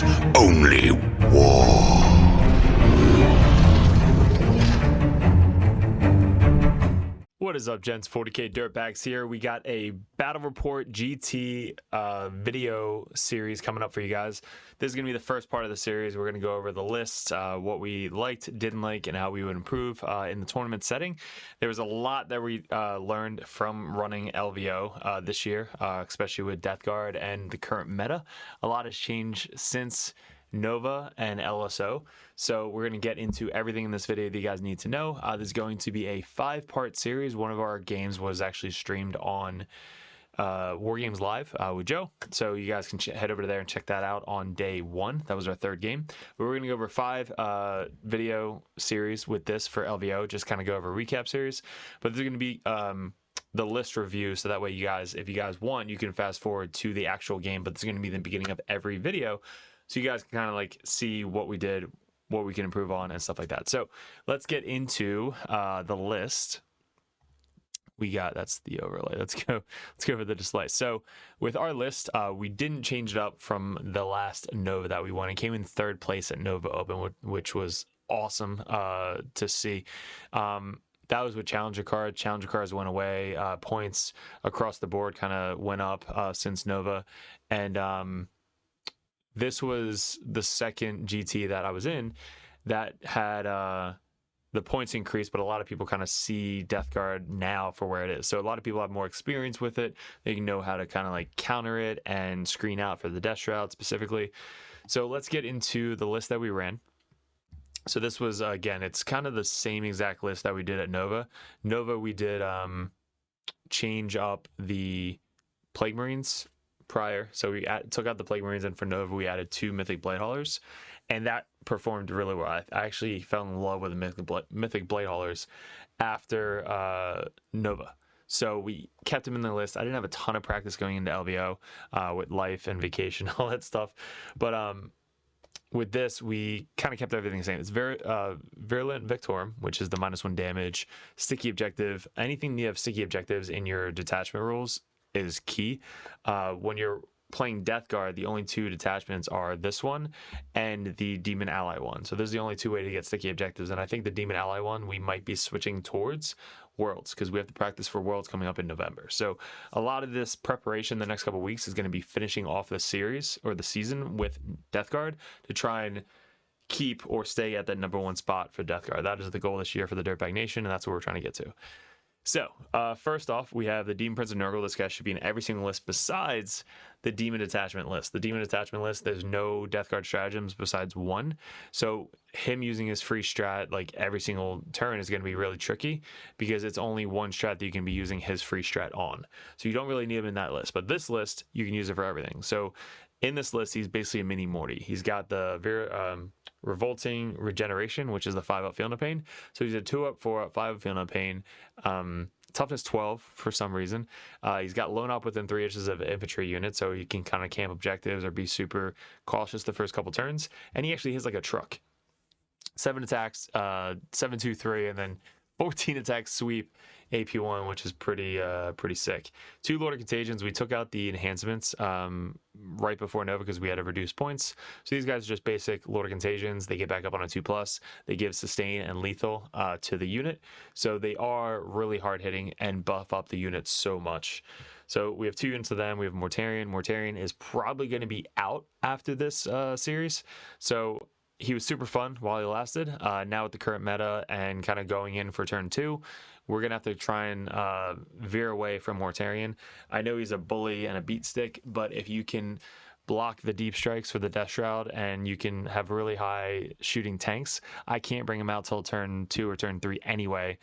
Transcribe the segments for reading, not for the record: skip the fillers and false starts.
is only war. What is up, gents? 40k Dirtbags here. We got a Battle Report GT video series coming up for you guys. This is going to be the first part of the series. We're going to go over the list, what we liked, didn't like, and how we would improve in the tournament setting. There was a lot that we learned from running LVO this year, especially with Death Guard and the current meta. A lot has changed since Nova and LSO. So we're going to get into everything in this video that you guys need to know. This is going to be a 5-part series. One of our games was actually streamed on Wargames Live with Joe. So you guys can head over there and check that out on day 1. That was our 3rd game. But we're going to go over 5 video series with this for LVO. Just kind of go over a recap series. But there's going to be the list review, so that way you guys, if you guys want, you can fast forward to the actual game. But it's going to be the beginning of every video, so you guys can kind of like see what we did, what we can improve on, and stuff like that. So let's get into the list. We got, that's the overlay. Let's go over the display. So with our list, we didn't change it up from the last Nova that we won. It came in 3rd place at Nova Open, which was awesome to see. That was with Challenger cards. Challenger cards went away. Points across the board kind of went up since Nova. And this was the 2nd GT that I was in that had the points increased, but a lot of people kind of see Death Guard now for where it is. So a lot of people have more experience with it. They know how to kind of like counter it and screen out for the Death Shroud specifically. So let's get into the list that we ran. So this was, again, it's kind of the same exact list that we did at Nova. Nova, we did change up the Plague Marines prior, so we took out the Plague Marines, and for Nova we added 2 Mythic Blade Haulers, and that performed really well. I actually fell in love with the Mythic Blade Haulers after Nova, so we kept them in the list. I didn't have a ton of practice going into LVO with life and vacation, all that stuff, but with this we kind of kept everything the same. It's Virulent Victorum, which is the -1 damage, sticky objective. Anything you have sticky objectives in your detachment rules is key. When you're playing Death Guard, the only 2 detachments are this one and the Demon Ally one. So there's the only 2 ways to get sticky objectives, and I think the Demon Ally one we might be switching towards Worlds, because we have to practice for Worlds coming up in November. So a lot of this preparation the next couple of weeks is going to be finishing off the series or the season with Death Guard to try and keep or stay at that #1 spot for Death Guard. That is the goal this year for the Dirtbag Nation, and that's what we're trying to get to. So, first off, we have the Demon Prince of Nurgle. This guy should be in every single list besides the Demon Detachment list. The Demon Detachment list, there's no Death Guard stratagems besides 1. So, him using his free strat like every single turn is going to be really tricky, because it's only 1 strat that you can be using his free strat on. So, you don't really need him in that list. But this list, you can use it for everything. So, in this list, he's basically a mini Morty. He's got the Revolting Regeneration, which is the 5-up Feel No Pain. So he's a 2-up, 4-up, 5-up Feel No Pain. Toughness 12 for some reason. He's got Lone Up within 3 inches of infantry unit, so he can kind of camp objectives or be super cautious the first couple turns. And he actually hits like a truck. 7 attacks, 7-2-3, and then 14 attacks sweep AP1, which is pretty sick. 2 Lord of Contagions. We took out the enhancements right before Nova because we had to reduce points. So these guys are just basic Lord of Contagions. They get back up on a 2+. They give sustain and lethal to the unit. So they are really hard hitting and buff up the unit so much. So we have 2 units of them. We have Mortarion. Mortarion is probably going to be out after this series. So he was super fun while he lasted. Now with the current meta and kind of going in for turn 2, we're going to have to try and veer away from Mortarion. I know he's a bully and a beat stick, but if you can block the deep strikes for the Death Shroud and you can have really high shooting tanks, I can't bring him out till turn 2 or turn 3 anyway.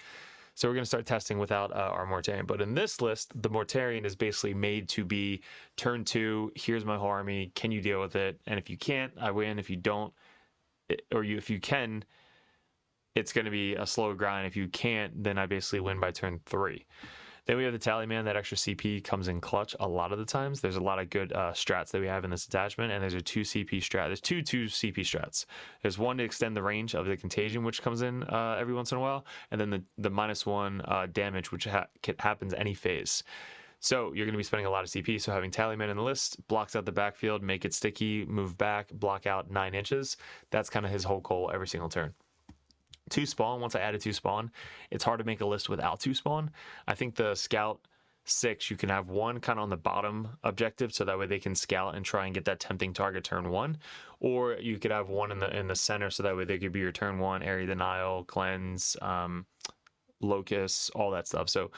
So we're going to start testing without our Mortarion. But in this list, the Mortarion is basically made to be turn 2, here's my whole army, can you deal with it? And if you can't, I win. If you don't, if you can, it's going to be a slow grind. If you can't, then I basically win by turn 3. Then we have the Tallyman. That extra CP comes in clutch a lot of the times. There's a lot of good strats that we have in this attachment, and there's a 2 CP strat. There's two CP strats. There's one to extend the range of the Contagion, which comes in every once in a while, and then the -1 damage, which happens any phase. So you're going to be spending a lot of CP. So having Tallyman in the list blocks out the backfield, make it sticky, move back, block out 9 inches. That's kind of his whole goal every single turn. 2 spawn, once I added 2 spawn, it's hard to make a list without 2 spawn. I think the scout 6, you can have 1 kind of on the bottom objective, so that way they can scout and try and get that tempting target turn 1, or you could have 1 in the center, so that way they could be your turn 1 area denial, cleanse, locust, all that stuff. So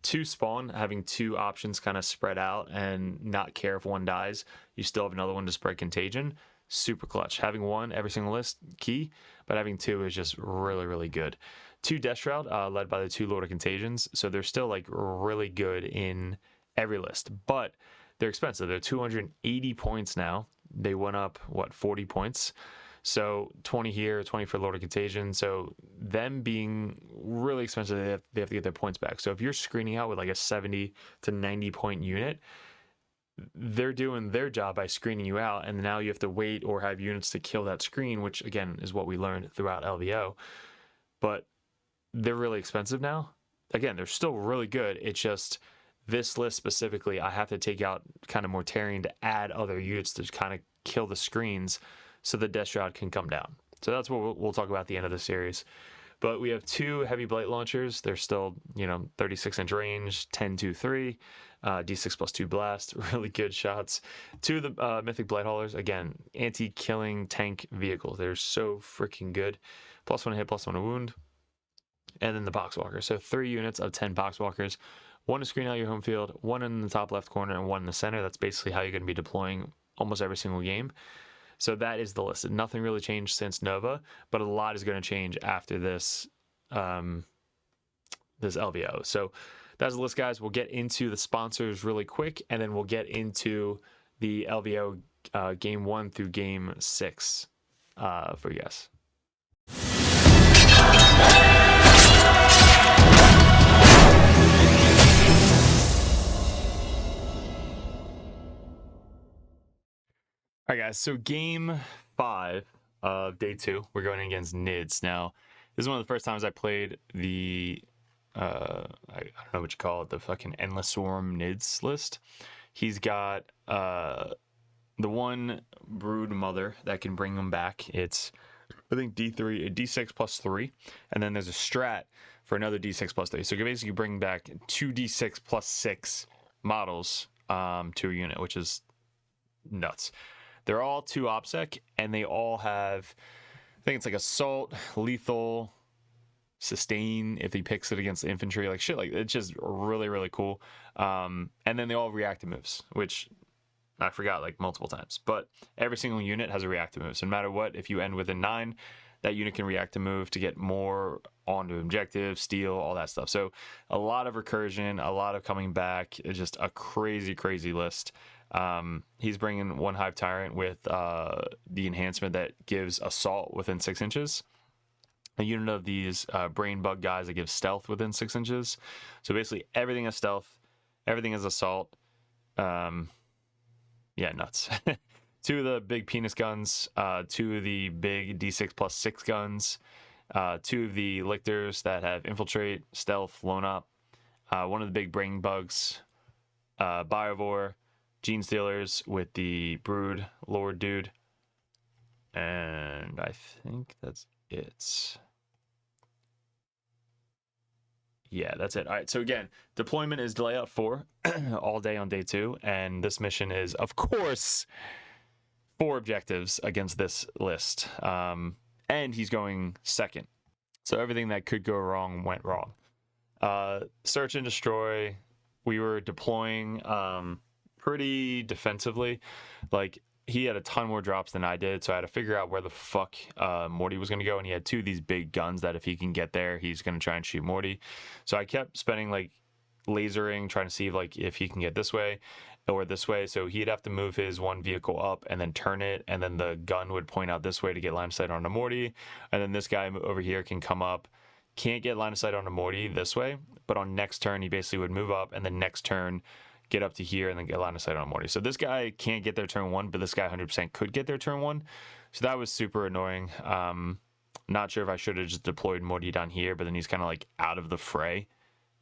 2 spawn, having 2 options kind of spread out and not care if 1 dies, you still have another one to spread contagion. Super clutch. Having 1 every single list, key, but having 2 is just really, really good. 2 Death Shroud, led by the 2 Lord of Contagions, so they're still like really good in every list, but they're expensive. They're 280 points now. They went up, what, 40 points? So 20 here, 20 for Lord of Contagion. So them being really expensive, they have to get their points back. So if you're screening out with like a 70 to 90 point unit, they're doing their job by screening you out, and now you have to wait or have units to kill that screen, which again is what we learned throughout LVO. But they're really expensive now. Again, they're still really good. It's just this list specifically, I have to take out kind of Mortarion to add other units to kind of kill the screens so the Death Shroud can come down. So that's what we'll talk about at the end of the series. But we have 2 heavy blight launchers. They're still, 36-inch range, 10-2-3, D6 plus 2 blast, really good shots. 2 of the mythic blight haulers, again, anti-killing tank vehicles. They're so freaking good. +1 hit, +1 wound. And then the boxwalker. So 3 units of 10 boxwalkers. 1 to screen out your home field, 1 in the top left corner, and 1 in the center. That's basically how you're going to be deploying almost every single game. So that is the list. Nothing really changed since Nova, but a lot is going to change after this this LVO. So that's the list, guys. We'll get into the sponsors really quick, and then we'll get into the LVO game 1 through game 6 for you guys. All right, guys, so game 5 of day 2, we're going against Nids. Now, this is one of the first times I played the, I don't know what you call it, the fucking Endless Swarm Nids list. He's got the 1 Brood Mother that can bring him back. It's, I think, D6 plus 3, and then there's a strat for another D6 plus 3. So you can basically bring back 2 D6 plus 6 models to a unit, which is nuts. They're all 2 OPSEC, and they all have, I think it's like assault, lethal, sustain if he picks it against the infantry, like shit. Like, it's just really, really cool. And then they all have reactive moves, which I forgot like multiple times. But every single unit has a reactive move. So no matter what, if you end within 9, that unit can react to move to get more onto objective, steal, all that stuff. So a lot of recursion, a lot of coming back. It's just a crazy, crazy list. He's bringing 1 Hive Tyrant with the enhancement that gives assault within 6 inches. A unit of these brain bug guys that give stealth within 6 inches. So basically everything is stealth, everything is assault. Yeah, nuts. 2 of the big penis guns, 2 of the big D6 plus 6 guns, 2 of the lictors that have infiltrate, stealth, lone up, 1 of the big brain bugs, Biovore, Gene Stealers with the Brood Lord dude, and I think that's it. Yeah, that's it. All right, so again, deployment is delay out 4 all day on day 2, and this mission is, of course, 4 objectives against this list, and he's going second. So everything that could go wrong went wrong. Search and destroy, we were deploying pretty defensively. Like, he had a ton more drops than I did, so I had to figure out where the fuck Morty was going to go, and he had 2 of these big guns that if he can get there, he's going to try and shoot Morty. So I kept spending, like, lasering, trying to see, like, if he can get this way or this way. So he'd have to move his 1 vehicle up and then turn it, and then the gun would point out this way to get line of sight onto Morty, and then this guy over here can come up, can't get line of sight onto Morty this way, but on next turn, he basically would move up, and then next turn, get up to here and then get line of sight on Morty. So this guy can't get their turn 1, but this guy 100% could get their turn 1. So that was super annoying. Not sure if I should have just deployed Morty down here, but then he's kind of like out of the fray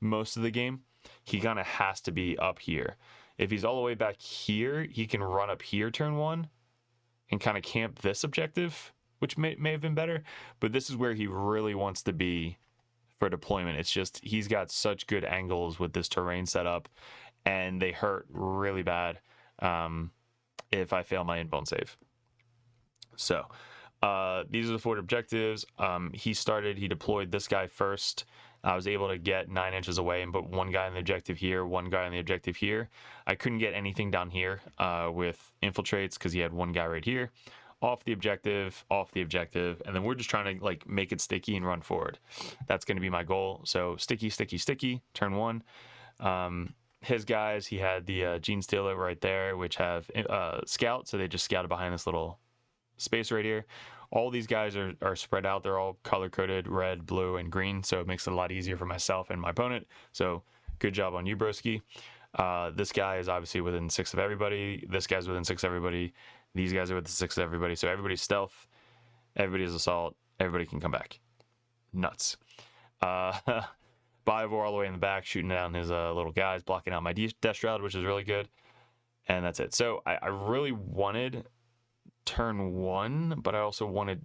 most of the game. he kind of has to be up here. If he's all the way back here, he can run up here turn 1 and kind of camp this objective, which may have been better. But this is where he really wants to be for deployment. It's just he's got such good angles with this terrain setup, and they hurt really bad if I fail my invuln save. So these are the 4 objectives. He deployed this guy first. I was able to get 9 inches away and put one guy on the objective here, one guy on the objective here. I couldn't get anything down here with infiltrates because he had one guy right here. Off the objective, and then we're just trying to like make it sticky and run forward. That's going to be my goal. So sticky, sticky, sticky, turn 1. His guys, he had the Gene Stealer right there, which have scout, so they just scouted behind this little space right here. All these guys are spread out. They're all color-coded, red, blue, and green, so it makes it a lot easier for myself and my opponent. So good job on you, broski. This guy is obviously within 6 of everybody. This guy's within 6 of everybody. These guys are within 6 of everybody. So everybody's stealth, everybody's assault, everybody can come back. Nuts. Bivor all the way in the back, shooting down his little guys, blocking out my Death Shroud, which is really good. And that's it. So I really wanted turn 1, but I also wanted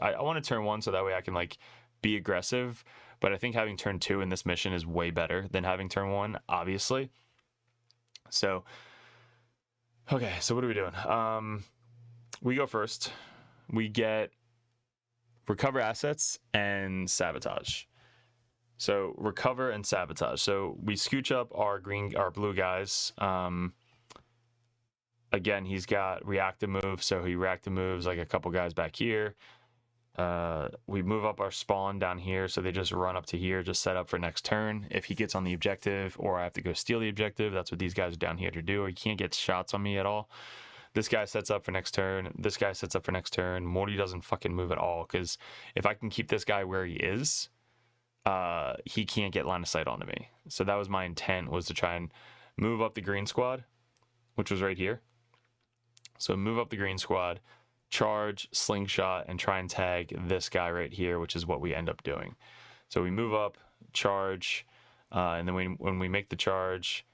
I wanted turn 1 so that way I can like be aggressive. But I think having turn 2 in this mission is way better than having turn 1, obviously. So okay, so what are we doing? We go first. We get recover assets and sabotage. So recover and sabotage. So we scooch up our blue guys. Again, he's got reactive moves, so he reactive moves like a couple guys back here. We move up our spawn down here, so they just run up to here, just set up for next turn. If he gets on the objective, or I have to go steal the objective, that's what these guys are down here to do. He can't get shots on me at all. This guy sets up for next turn. This guy sets up for next turn. Morty doesn't fucking move at all, because if I can keep this guy where he is, he can't get line of sight onto me. So that was my intent, was to try and move up the green squad, which was right here. So move up the green squad, charge, slingshot, and try and tag this guy right here, which is what we end up doing. So we move up, charge, and then when we make the charge,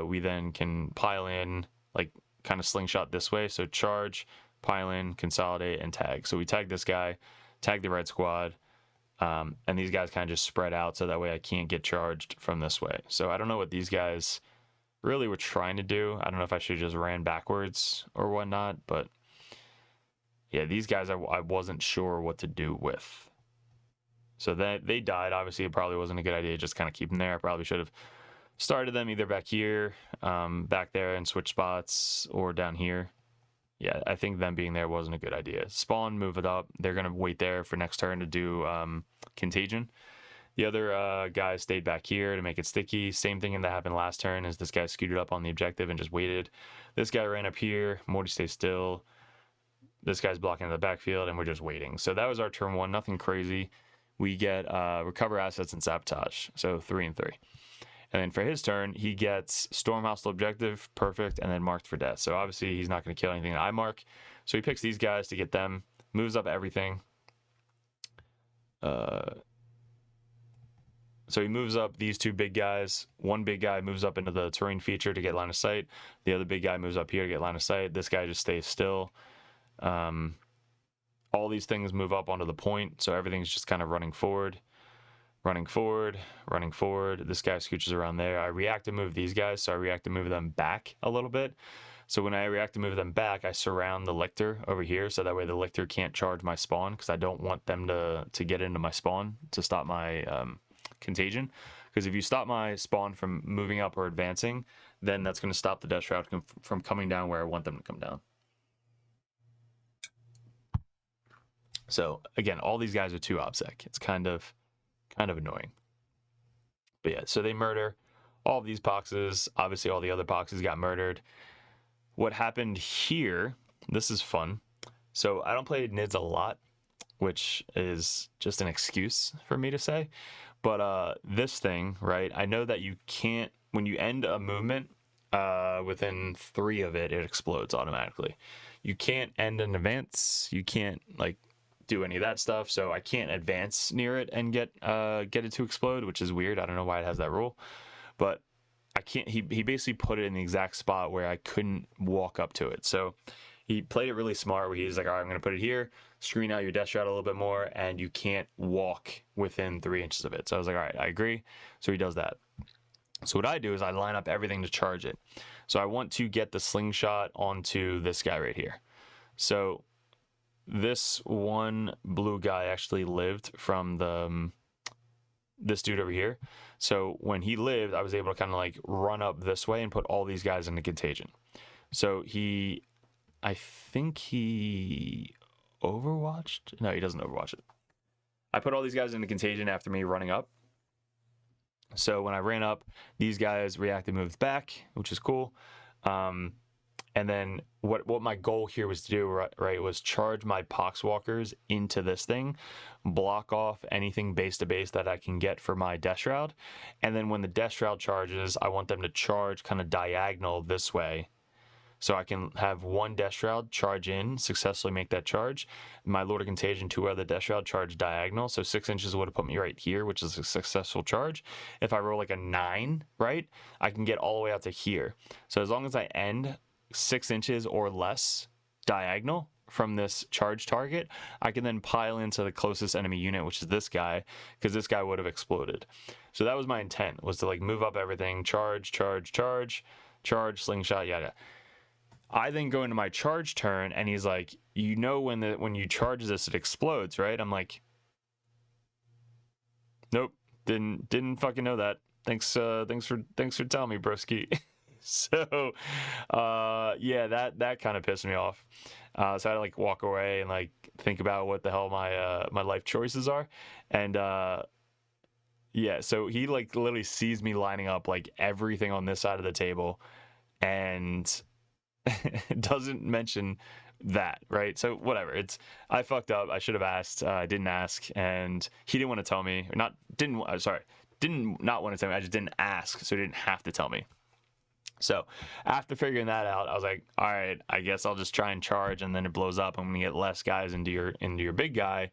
we then can pile in, like kind of slingshot this way. So charge, pile in, consolidate, and tag. So we tag this guy, tag the red squad, and these guys kind of just spread out so that way I can't get charged from this way. So I don't know what these guys really were trying to do. I don't know if I should have just ran backwards or whatnot, but yeah, these guys I wasn't sure what to do with. So that they died. Obviously, it probably wasn't a good idea to just kind of keep them there. I probably should have started them either back here, back there, and switch spots, or down here. Yeah, I think them being there wasn't a good idea. Spawn, move it up. They're going to wait there for next turn to do Contagion. The other guys stayed back here to make it sticky. Same thing that happened last turn, is this guy scooted up on the objective and just waited. This guy ran up here. Morty stays still. This guy's blocking the backfield, and we're just waiting. So that was our turn 1. Nothing crazy. We get recover assets and sabotage. So 3 and 3. And then for his turn, he gets storm hostile objective, perfect, and then marked for death. So obviously he's not going to kill anything that I mark. So he picks these guys to get them, moves up everything. So he moves up these 2 big guys. One big guy moves up into the terrain feature to get line of sight. The other big guy moves up here to get line of sight. This guy just stays still. All these things move up onto the point, so everything's just kind of running forward. Running forward, running forward. This guy scooches around there. I react to move these guys, so I react to move them back a little bit. So when I react to move them back, I surround the Lictor over here, so that way the Lictor can't charge my spawn, because I don't want them to get into my spawn to stop my Contagion. Because if you stop my spawn from moving up or advancing, then that's going to stop the Death Shroud from coming down where I want them to come down. So again, all these guys are 2 OBSEC. It's kind of annoying. But yeah, so they murder all of these boxes. Obviously, all the other boxes got murdered. What happened here, this is fun. So I don't play NIDS a lot, which is just an excuse for me to say. But this thing, right, I know that you can't, when you end a movement, within 3 of it, it explodes automatically. You can't end an advance. You can't, like, do any of that stuff, so I can't advance near it and get it to explode, which is weird. I don't know why it has that rule. but I can't. He basically put it in the exact spot where I couldn't walk up to it. So he played it really smart. Where he's like, all right, I'm going to put it here, screen out your death shroud a little bit more, and you can't walk within 3 inches of it. So I was like, all right, I agree. So he does that. So what I do is I line up everything to charge it. So I want to get the slingshot onto this guy right here. So this one blue guy actually lived from the this dude over here. So when he lived, I was able to kind of like run up this way and put all these guys into contagion. So I think he overwatched. No, he doesn't overwatch it. I put all these guys into contagion after me running up. So when I ran up, these guys reacted moves back, which is cool. And then what my goal here was to do, right, was charge my Poxwalkers into this thing, block off anything base to base that I can get for my Death Shroud. And then when the Death Shroud charges, I want them to charge kind of diagonal this way. So I can have one Death Shroud charge in, successfully make that charge. My Lord of Contagion, 2 other Death Shroud charge diagonal. So 6 inches would have put me right here, which is a successful charge. If I roll like a 9, right, I can get all the way out to here. So as long as I end 6 inches or less diagonal from this charge target, I can then pile into the closest enemy unit, which is this guy, because this guy would have exploded. So that was my intent, was to like move up everything, charge, slingshot, yada. I then go into my charge turn, and he's like, you know, when you charge this, it explodes, right? I'm like, nope, didn't fucking know that. Thanks for telling me, broski. So, yeah, that kind of pissed me off. So I had to like walk away and like think about what the hell my life choices are, and yeah. So he like literally sees me lining up like everything on this side of the table, and doesn't mention that, right? So whatever. I fucked up. I should have asked. I didn't ask, and he didn't want to tell me. Didn't not want to tell me. I just didn't ask, so he didn't have to tell me. So after figuring that out, I was like, all right, I guess I'll just try and charge, and then it blows up. I'm gonna get less guys into your big guy.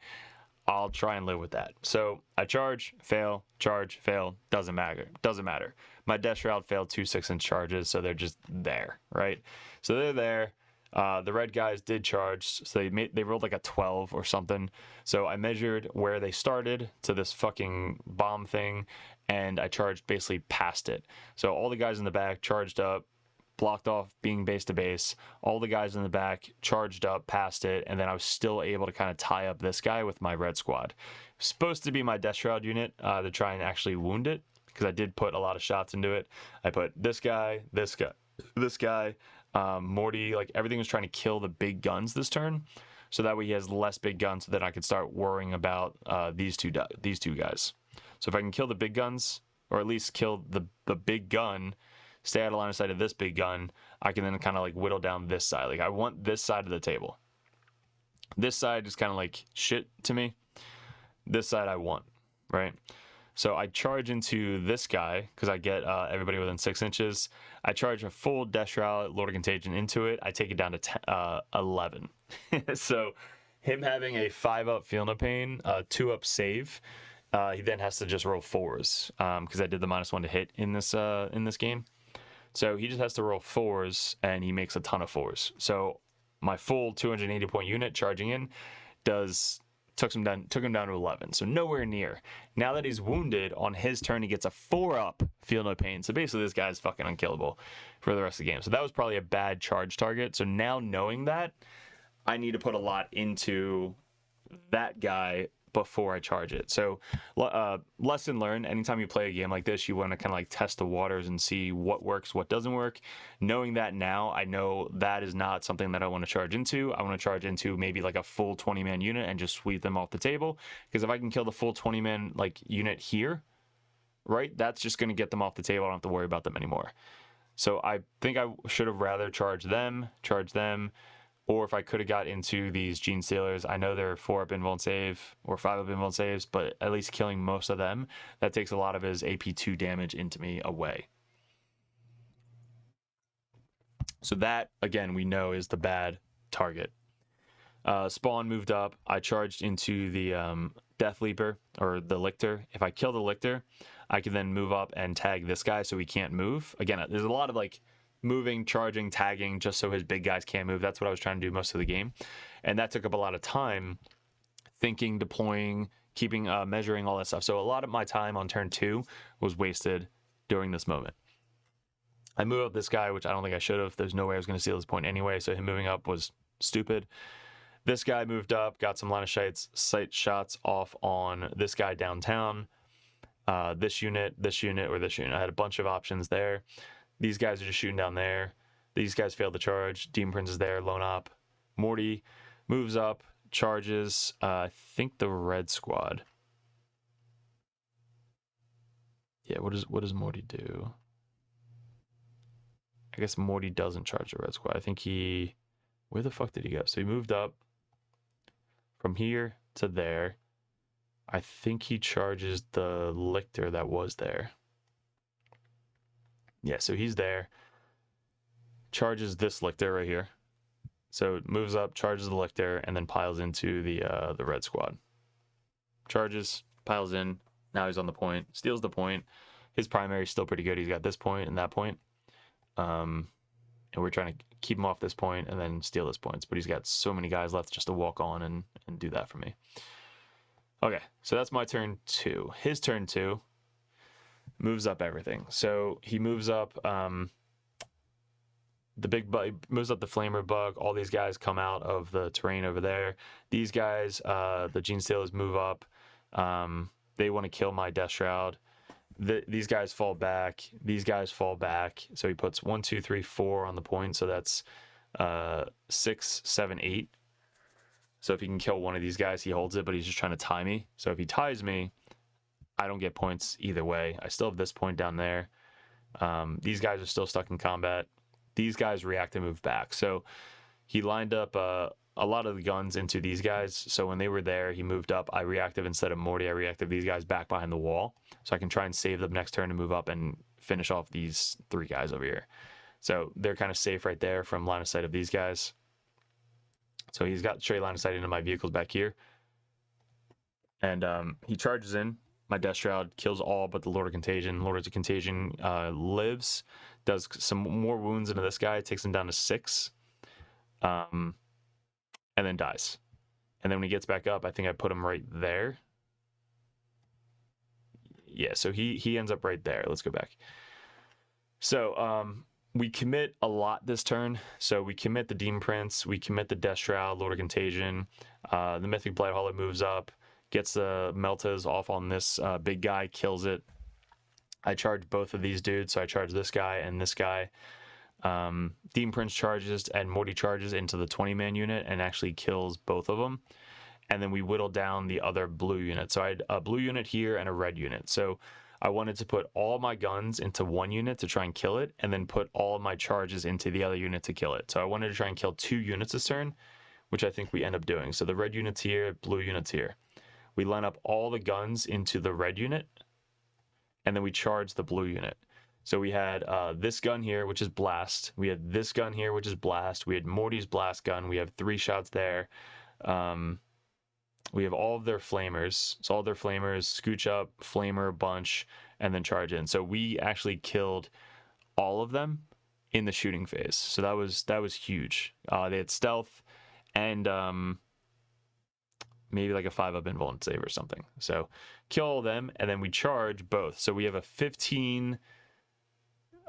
I'll try and live with that. So I charge, fail, doesn't matter. My Death Shroud failed 2 6-inch charges, so they're just there, right? So they're there. The red guys did charge, so they rolled like a 12 or something. So I measured where they started to this fucking bomb thing, and I charged basically past it. So all the guys in the back charged up, blocked off being base to base. All the guys in the back charged up past it, and then I was still able to kind of tie up this guy with my red squad. Supposed to be my Death Shroud unit to try and actually wound it, because I did put a lot of shots into it. I put this guy, Morty, like everything was trying to kill the big guns this turn, so that way he has less big guns, so that I could start worrying about these two guys. So if I can kill the big guns, or at least kill the big gun, stay out of line of sight of this big gun, I can then kind of like whittle down this side. Like I want this side of the table. This side is kind of like shit to me. This side I want, right? So I charge into this guy because I get everybody within 6 inches. I charge a full Death Shroud, Lord of Contagion into it. I take it down to 11. So him having a 5-up Feel No Pain, 2-up save, he then has to just roll 4s because I did the -1 to hit in this game. So he just has to roll 4s, and he makes a ton of 4s. So my full 280 point unit charging in took him down to 11. So nowhere near. Now that he's wounded, on his turn he gets a 4-up Feel No Pain. So basically this guy's fucking unkillable for the rest of the game. So that was probably a bad charge target. So now knowing that, I need to put a lot into that guy before I charge it. So lesson learned, anytime you play a game like this, you want to kind of like test the waters and see what works, what doesn't work. Knowing that now, I know that is not something that I want to charge into. I want to charge into maybe like a full 20-man unit and just sweep them off the table, because if I can kill the full 20-man like unit here, right, that's just going to get them off the table. I don't have to worry about them anymore. So I think I should have rather charged them, or if I could have got into these Gene Stealers. I know they're 4-up invuln save or 5-up invuln saves, but at least killing most of them, that takes a lot of his AP2 damage into me away. So that, again, we know is the bad target. Spawn moved up. I charged into the Death Leaper, or the Lictor. If I kill the Lictor, I can then move up and tag this guy so he can't move. Again, there's a lot of like moving, charging, tagging, just so his big guys can't move. That's what I was trying to do most of the game. And that took up a lot of time, thinking, deploying, keeping, measuring, all that stuff. So a lot of my time on turn 2 was wasted during this moment. I move up this guy, which I don't think I should have. There's no way I was going to steal this point anyway, so him moving up was stupid. This guy moved up, got some line of sight shots off on this guy downtown. This unit, or this unit. I had a bunch of options there. These guys are just shooting down there. These guys failed to charge. Demon Prince is there, lone op. Morty moves up, charges, I think the red squad. Yeah, what does Morty do? I guess Morty doesn't charge the red squad. I think he... Where the fuck did he go? So he moved up from here to there. I think he charges the Lictor that was there. Yeah, so he's there. Charges this Lictor right here. So it moves up, charges the Lictor, and then piles into the red squad. Charges, piles in. Now he's on the point. Steals the point. His primary is still pretty good. He's got this point and that point. And we're trying to keep him off this point and then steal his points. But he's got so many guys left just to walk on and do that for me. Okay, so that's my turn 2. His turn 2 moves up everything. So he moves up the big bug, moves up the Flamer bug. All these guys come out of the terrain over there. These guys, the Gene Stealers, move up. They want to kill my Death Shroud. These guys fall back. These guys fall back. So he puts 1, 2, 3, 4 on the point. So that's 6, 7, 8. So if he can kill one of these guys, he holds it, but he's just trying to tie me. So if he ties me, I don't get points either way. I still have this point down there. These guys are still stuck in combat. These guys react and move back. So he lined up a lot of the guns into these guys. So when they were there, he moved up. I reactive instead of Morty. I reactive these guys back behind the wall. So I can try and save them next turn and move up and finish off these 3 guys over here. So they're kind of safe right there from line of sight of these guys. So he's got straight line of sight into my vehicles back here. And he charges in. My Death Shroud kills all but the Lord of Contagion. Lord of Contagion lives, does some more wounds into this guy, takes him down to 6, and then dies. And then when he gets back up, I think I put him right there. Yeah, so he ends up right there. Let's go back. So we commit a lot this turn. So we commit the Demon Prince, we commit the Death Shroud, Lord of Contagion. The Mythic Blighthollow moves up, gets the Meltas off on this big guy, kills it. I charge both of these dudes, so I charge this guy and this guy. Demon Prince charges and Morty charges into the 20-man unit and actually kills both of them. And then we whittle down the other blue unit. So I had a blue unit here and a red unit. So I wanted to put all my guns into one unit to try and kill it, and then put all of my charges into the other unit to kill it. So I wanted to try and kill 2 units this turn, which I think we end up doing. So the red unit's here, blue unit's here. We line up all the guns into the red unit, and then we charge the blue unit. So we had this gun here, which is blast. We had this gun here, which is blast. We had Morty's blast gun. We have 3 shots there. We have all of their flamers. So all their flamers, scooch up, flamer, bunch, and then charge in. So we actually killed all of them in the shooting phase. So that was huge. They had stealth and maybe like a 5-up invuln save or something. So kill all of them, and then we charge both. So we have a 15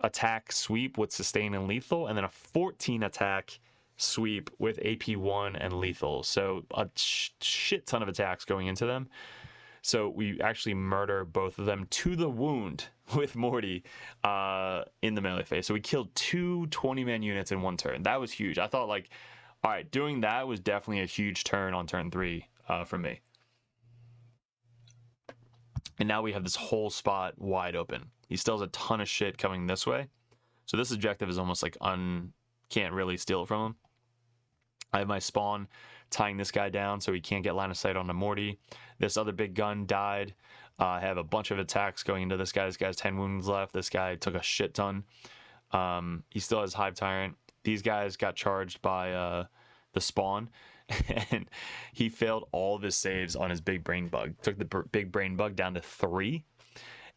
attack sweep with sustain and lethal, and then a 14 attack sweep with AP1 and lethal. So a shit ton of attacks going into them. So we actually murder both of them to the wound with Morty in the melee phase. So we killed 2 20-man units in one turn. That was huge. I thought, like, all right, doing that was definitely a huge turn on turn 3 for me. And now we have this whole spot wide open. He still has a ton of shit coming this way. So this objective is almost like can't really steal it from him. I have my spawn tying this guy down so he can't get line of sight on the Morty. This other big gun died. I have a bunch of attacks going into this guy. This guy has 10 wounds left. This guy took a shit ton. He still has Hive Tyrant. These guys got charged by the spawn. and he failed all of his saves on his big brain bug. Took the big brain bug down to 3,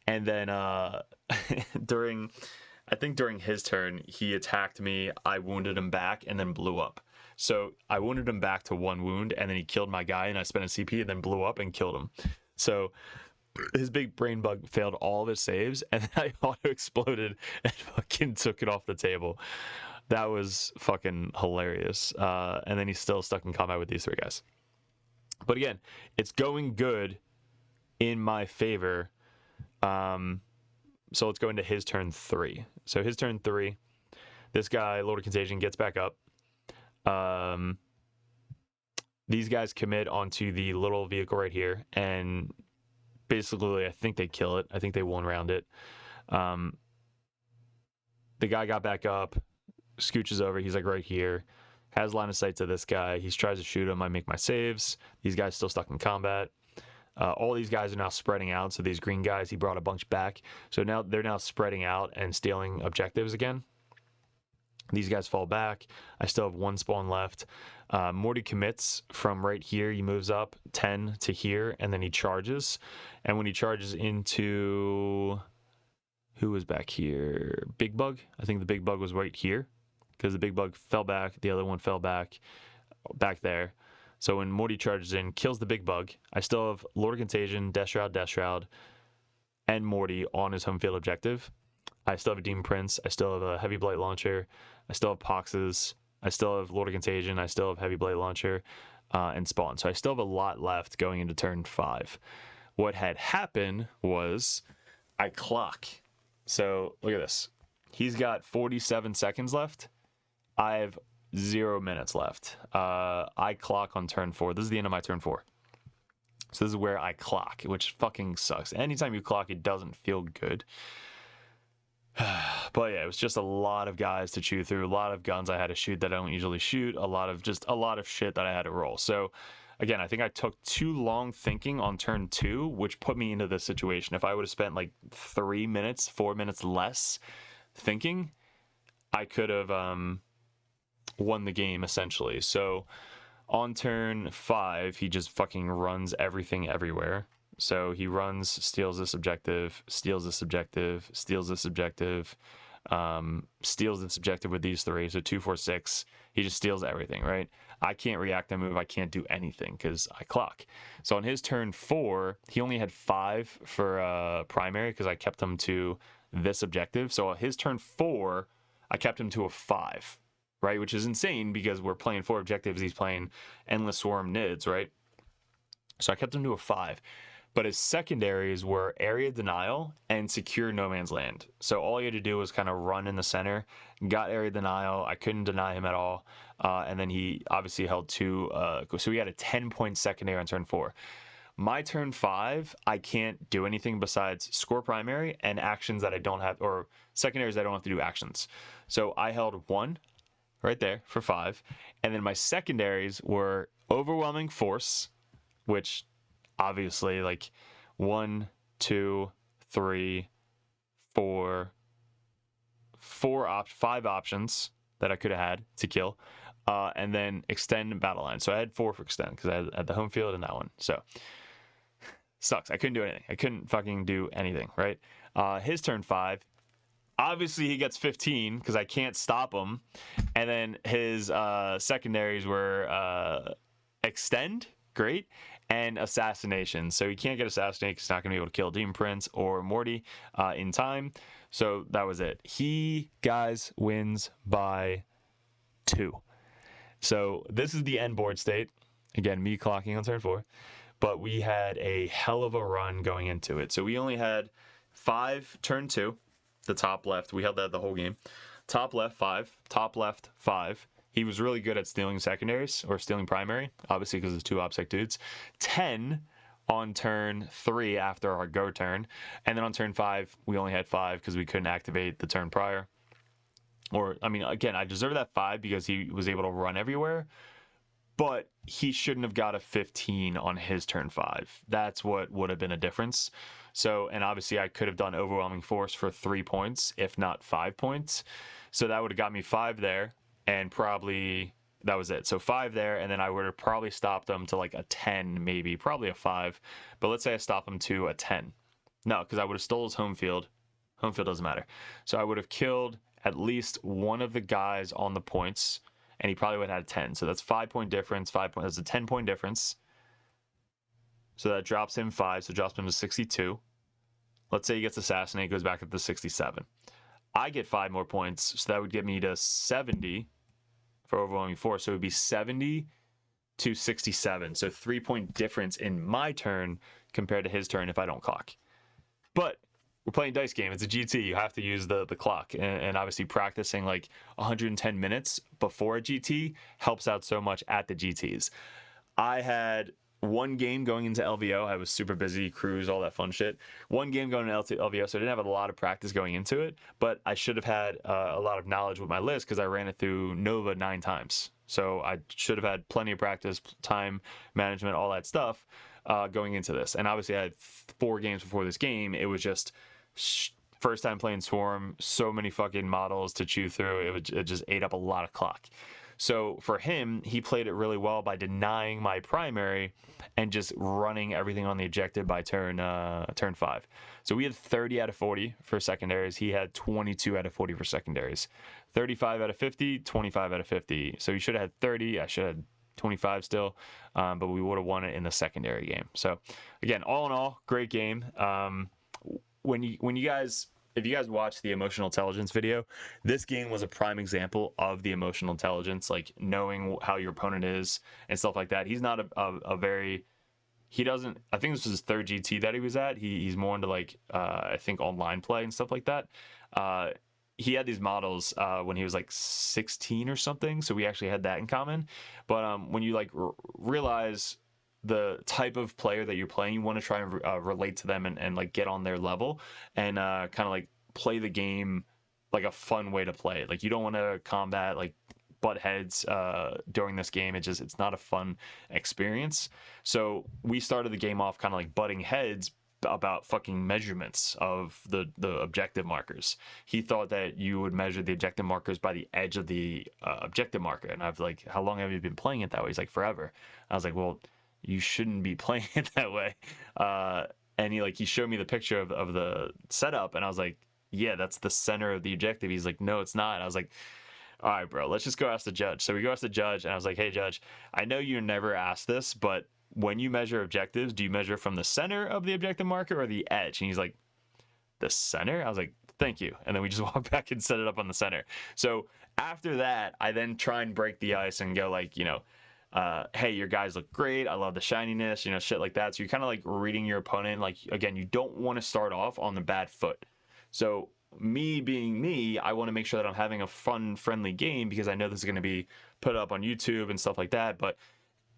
and then during his turn, he attacked me. I wounded him back and then blew up. So I wounded him back to 1 wound, and then he killed my guy, and I spent a CP and then blew up and killed him. So his big brain bug failed all of his saves, and then I auto exploded and fucking took it off the table. That was fucking hilarious. And then he's still stuck in combat with these 3 guys. But again, it's going good in my favor. So let's go into his turn 3. So his turn 3, this guy, Lord of Contagion, gets back up. These guys commit onto the little vehicle right here, and basically I think they kill it. I think they won round it. The guy got back up, scooches over. He's like right here, has line of sight to this guy. He tries to shoot him. I make my saves. These guys still stuck in combat. All these guys are now spreading out. So these green guys, he brought a bunch back. So now they're now spreading out and stealing objectives again. These guys fall back. I still have 1 spawn left. Morty commits from right here. He moves up 10 to here, and then he charges. And when he charges into... Who was back here? Big Bug? I think the Big Bug was right here, because the Big Bug fell back. The other one fell back there. So when Morty charges in, kills the Big Bug, I still have Lord of Contagion, Death Shroud, and Morty on his home field objective. I still have a Demon Prince. I still have a Heavy Blight Launcher. I still have Poxes. I still have Lord of Contagion. I still have Heavy Blight Launcher and Spawn. So I still have a lot left going into turn 5. What had happened was I clock. So look at this. He's got 47 seconds left. I have 0 minutes left. I clock on turn 4. This is the end of my turn 4. So this is where I clock, which fucking sucks. Anytime you clock, it doesn't feel good. But yeah, it was just a lot of guys to chew through, a lot of guns I had to shoot that I don't usually shoot, a lot of shit that I had to roll. So again, I think I took too long thinking on turn 2, which put me into this situation. If I would have spent like 4 minutes less thinking, I could have won the game essentially. So on turn 5, he just fucking runs everything everywhere. So he runs, steals this objective, steals this objective, steals this objective, steals this objective with these 3. So 2, 4, 6. He just steals everything, right? I can't react and move. I can't do anything because I clock. So on his turn 4, he only had 5 for primary because I kept him to this objective. So on his turn 4, I kept him to a 5, right? Which is insane because we're playing 4 objectives. He's playing Endless Swarm Nids, right? So I kept him to a 5. But his secondaries were Area Denial and Secure No Man's Land. So all he had to do was kind of run in the center, got Area Denial. I couldn't deny him at all. And then he obviously held 2. So he had a 10-point secondary on turn 4. My turn 5, I can't do anything besides score primary and actions that I don't have, or secondaries that I don't have to do actions. So I held 1 right there for 5. And then my secondaries were Overwhelming Force, which... obviously, like 1, 2, 3, 4, 5 options that I could have had to kill, and then extend battle line. So I had 4 for extend because I had the home field and that one. So sucks. I couldn't do anything. I couldn't fucking do anything. Right. His turn 5. Obviously, he gets 15 because I can't stop him. And then his secondaries were extend. Great. And assassination. So he can't get assassinated because he's not going to be able to kill Demon Prince or Morty in time. So that was it. He, guys, wins by 2. So this is the end board state. Again, me clocking on turn 4. But we had a hell of a run going into it. So we only had 5 turn 2. The top left. We held that the whole game. Top left, 5. Top left, 5. He was really good at stealing secondaries or stealing primary, obviously because it's 2 OPSEC dudes. 10 on turn 3 after our go turn. And then on turn 5, we only had 5 because we couldn't activate the turn prior. Or, I mean, again, I deserve that 5 because he was able to run everywhere. But he shouldn't have got a 15 on his turn 5. That's what would have been a difference. So, and obviously I could have done Overwhelming Force for 3 points, if not 5 points. So that would have got me 5 there. And probably that was it. So 5 there, and then I would have probably stopped them to like a 10, maybe, probably a 5. But let's say I stop him to a 10. No, because I would have stole his home field. Home field doesn't matter. So I would have killed at least one of the guys on the points, and he probably would have had 10. So that's 5-point difference. 5 points. That's a 10-point difference. So that drops him 5. So it drops him to 62. Let's say he gets assassinated, goes back up to 67. I get 5 more points, so that would get me to 70 for overwhelming force. So it would be 70 to 67. So 3-point difference in my turn compared to his turn if I don't clock. But we're playing dice game. It's a GT. You have to use the clock. And obviously practicing like 110 minutes before a GT helps out so much at the GTs. I had 1 game going into LVO. I was super busy, cruise, all that fun shit. 1 game going into LVO, so I didn't have a lot of practice going into it, but I should have had a lot of knowledge with my list because I ran it through Nova 9 times. So I should have had plenty of practice, time management, all that stuff going into this. And obviously I had 4 games before this game. It was just first time playing Swarm, so many fucking models to chew through. It just ate up a lot of clock. So for him, he played it really well by denying my primary and just running everything on the objective by turn 5. So we had 30 out of 40 for secondaries. He had 22 out of 40 for secondaries. 35 out of 50, 25 out of 50. So he should have had 30. I should have had 25 still, but we would have won it in the secondary game. So again, all in all, great game. If you guys watch the emotional intelligence video, this game was a prime example of the emotional intelligence, like knowing how your opponent is and stuff like that. He's not a very, he doesn't, I think this was his 3rd GT that he was at. He's more into like, I think online play and stuff like that. He had these models when he was like 16 or something. So we actually had that in common. But when you like realize the type of player that you're playing, you want to try and relate to them and like get on their level and kind of like play the game like a fun way to play it. Like you don't want to combat like butt heads during this game. It's not a fun experience. So we started the game off kind of like butting heads about fucking measurements of the objective markers. He thought that you would measure the objective markers by the edge of the objective marker, and I've like, how long have you been playing it that way? He's like, forever. I was like, well, you shouldn't be playing it that way. And he showed me the picture of the setup, and I was like, yeah, that's the center of the objective. He's like, no, it's not. And I was like, all right, bro, let's just go ask the judge. So we go ask the judge, and I was like, hey, judge, I know you never asked this, but when you measure objectives, do you measure from the center of the objective marker or the edge? And he's like, the center? I was like, thank you. And then we just walk back and set it up on the center. So after that, I then try and break the ice and go like, hey, your guys look great. I love the shininess, shit like that. So you're kind of like reading your opponent. Like, again, you don't want to start off on the bad foot. So me being me, I want to make sure that I'm having a fun, friendly game because I know this is going to be put up on YouTube and stuff like that. But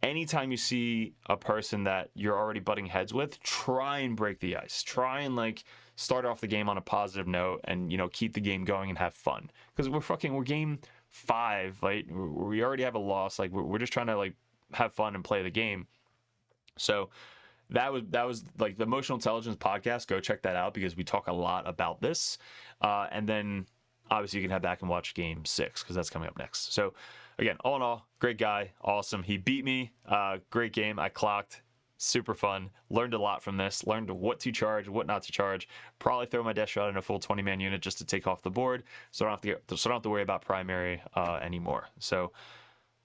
anytime you see a person that you're already butting heads with, try and break the ice. Try and like start off the game on a positive note and, keep the game going and have fun. Because we're game 5, like we already have a loss. Like we're just trying to like have fun and play the game. So that was like the Emotional Intelligence podcast. Go check that out because we talk a lot about this. And then obviously you can head back and watch game 6 because that's coming up next. So again, all in all, great guy, awesome. He beat me, great game. I clocked, super fun. Learned a lot from this. Learned what to charge, what not to charge. Probably throw my death shot in a full 20-man unit just to take off the board, so I don't have to worry about primary anymore. So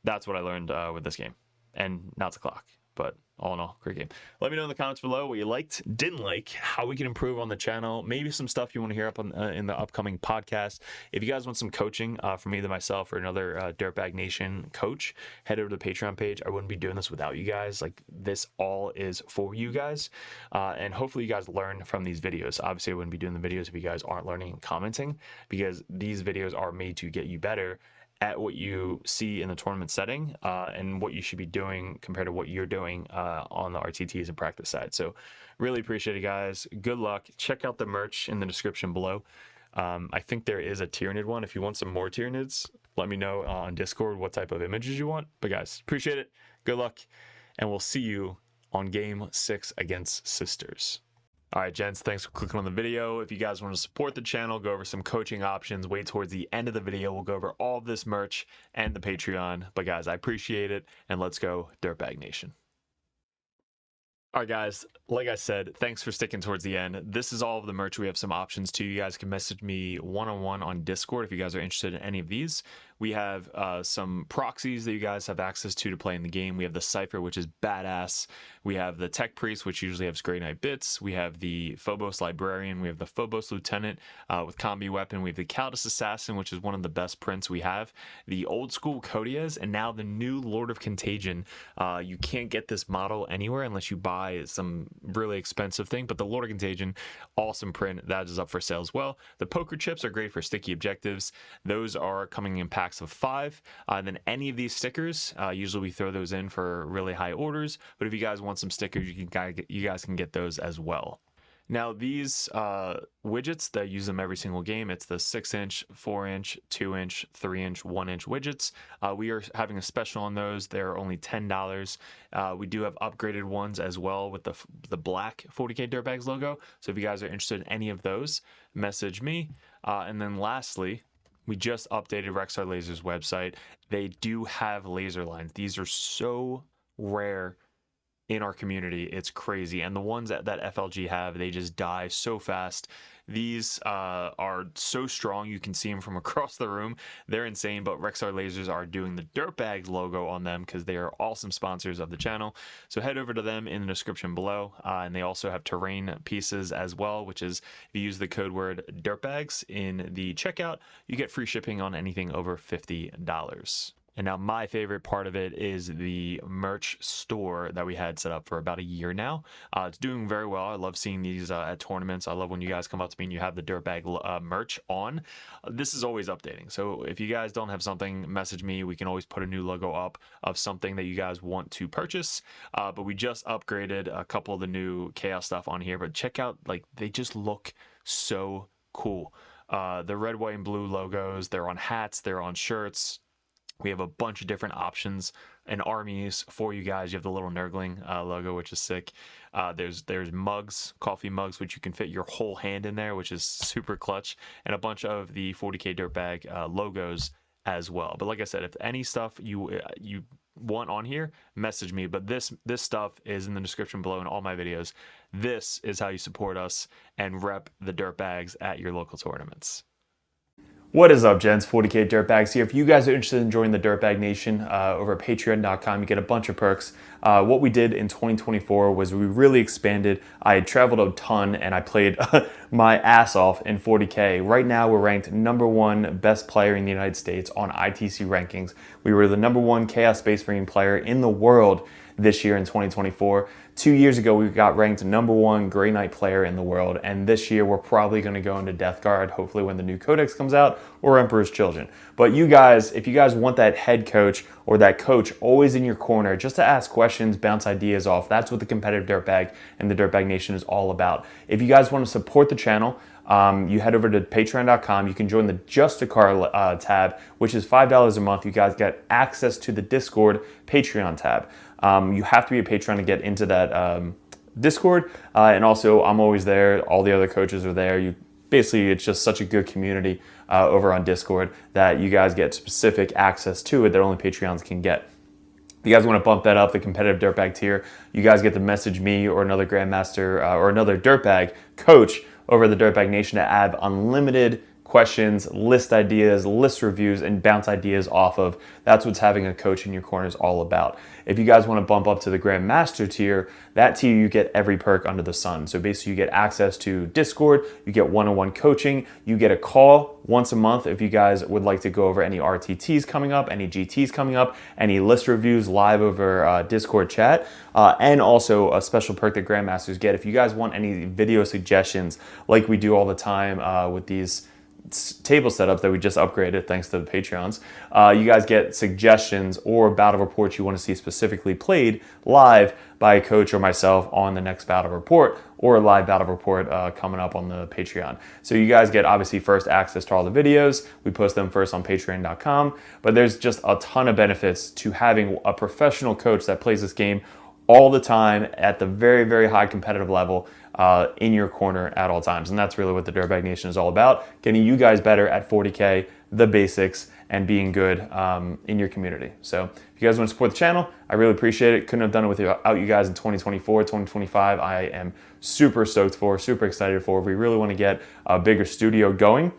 that's what I learned with this game, and not to clock. But all in all, great game. Let me know in the comments below what you liked, didn't like, how we can improve on the channel, maybe some stuff you want to hear up on in the upcoming podcast. If you guys want some coaching from either myself or another Dirtbag Nation coach, head over to the Patreon page. I wouldn't be doing this without you guys. Like, this all is for you guys. And hopefully you guys learn from these videos. Obviously, I wouldn't be doing the videos if you guys aren't learning and commenting, because these videos are made to get you better at what you see in the tournament setting and what you should be doing compared to what you're doing on the RTTs and practice side. So really appreciate it, guys. Good luck. Check out the merch in the description below. I think there is a Tyranid one. If you want some more Tyranids, let me know on Discord what type of images you want. But guys, appreciate it. Good luck. And we'll see you on game 6 against Sisters. All right, gents, thanks for clicking on the video. If you guys want to support the channel, go over some coaching options. Wait towards the end of the video. We'll go over all of this merch and the Patreon. But guys, I appreciate it, and let's go Dirtbag Nation. All right, guys, like I said, thanks for sticking towards the end. This is all of the merch. We have some options too. You guys can message me one-on-one on Discord if you guys are interested in any of these. We have some proxies that you guys have access to play in the game. We have the Cypher, which is badass. We have the Tech Priest, which usually has Grey Knight bits. We have the Phobos Librarian. We have the Phobos Lieutenant with Combi Weapon. We have the Caldus Assassin, which is one of the best prints we have. The old school Codias, and now the new Lord of Contagion. You can't get this model anywhere unless you buy some really expensive thing, but the Lord of Contagion, awesome print. That is up for sale as well. The poker chips are great for sticky objectives. Those are coming in packs of 5. And then any of these stickers, usually we throw those in for really high orders, but if you guys want some stickers, you guys can get those as well. Now these widgets, that use them every single game. It's the 6-inch, 4-inch, 2-inch, 3-inch, 1-inch widgets. We are having a special on those. They're only $10. We do have upgraded ones as well with the black 40k Dirtbags logo. So if you guys are interested in any of those, message me. And then lastly, we just updated Rexar Laser's website. They do have laser lines. These are so rare in our community. It's crazy. And the ones that FLG have, they just die so fast. These are so strong. You can see them from across the room. They're insane, but Rexar Lasers are doing the Dirtbags logo on them because they are awesome sponsors of the channel. So head over to them in the description below. And they also have terrain pieces as well, which is if you use the code word Dirtbags in the checkout, you get free shipping on anything over $50. And now my favorite part of it is the merch store that we had set up for about a year now. It's doing very well. I love seeing these at tournaments. I love when you guys come up to me and you have the Dirtbag merch on. This is always updating. So if you guys don't have something, message me. We can always put a new logo up of something that you guys want to purchase. But we just upgraded a couple of the new Chaos stuff on here. But check out, like, they just look so cool. The red, white, and blue logos, they're on hats, they're on shirts. We have a bunch of different options and armies for you guys. You have the little Nurgling logo, which is sick. There's mugs, coffee mugs, which you can fit your whole hand in there, which is super clutch, and a bunch of the 40k Dirtbag logos as well. But like I said, if any stuff you want on here, message me. But this stuff is in the description below in all my videos. This is how you support us and rep the Dirtbags at your local tournaments. What is up, gents? 40k Dirtbags here. If you guys are interested in joining the Dirtbag Nation over at patreon.com, you get a bunch of perks. What we did in 2024 was we really expanded. I traveled a ton and I played my ass off in 40k. Right now we're ranked #1 best player in the United States on ITC rankings. We were the #1 Chaos Space Marine player in the world this year in 2024. 2 years ago, we got ranked #1 Grey Knight player in the world, and this year we're probably going to go into Death Guard, hopefully when the new Codex comes out, or Emperor's Children. But you guys, if you guys want that head coach or that coach always in your corner, just to ask questions, bounce ideas off, that's what the competitive Dirtbag and the Dirtbag Nation is all about. If you guys want to support the channel, you head over to patreon.com. You can join the Just a Car tab, which is $5 a month. You guys get access to the Discord Patreon tab. You have to be a patron to get into that Discord, and also I'm always there. All the other coaches are there. Basically, it's just such a good community over on Discord that you guys get specific access to it that only Patreons can get. If you guys want to bump that up, the competitive Dirtbag tier, you guys get to message me or another Grandmaster or another Dirtbag coach over the Dirtbag Nation to add unlimited questions, list ideas, list reviews, and bounce ideas off of. That's what having a coach in your corner is all about. If you guys want to bump up to the Grandmaster tier, that tier you get every perk under the sun. So basically you get access to Discord, you get one-on-one coaching, you get a call once a month if you guys would like to go over any RTTs coming up, any GTs coming up, any list reviews live over Discord chat, and also a special perk that Grandmasters get. If you guys want any video suggestions like we do all the time with these table setups that we just upgraded thanks to the Patreons, you guys get suggestions or battle reports you want to see specifically played live by a coach or myself on the next battle report, or a live battle report coming up on the Patreon. So you guys get obviously first access to all the videos. We post them first on patreon.com, but there's just a ton of benefits to having a professional coach that plays this game all the time at the very, very high competitive level. in your corner at all times. And that's really what the Dirtbag Nation is all about, getting you guys better at 40K, the basics, and being good in your community. So if you guys want to support the channel, I really appreciate it. Couldn't have done it without you guys in 2024, 2025. I am super stoked for, super excited for. We really want to get a bigger studio going.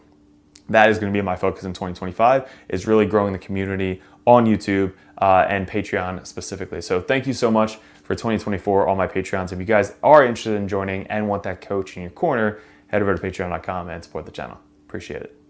That is going to be my focus in 2025, is really growing the community on YouTube and Patreon specifically. So thank you so much for 2024, all my Patreons. If you guys are interested in joining and want that coach in your corner, head over to patreon.com and support the channel. Appreciate it.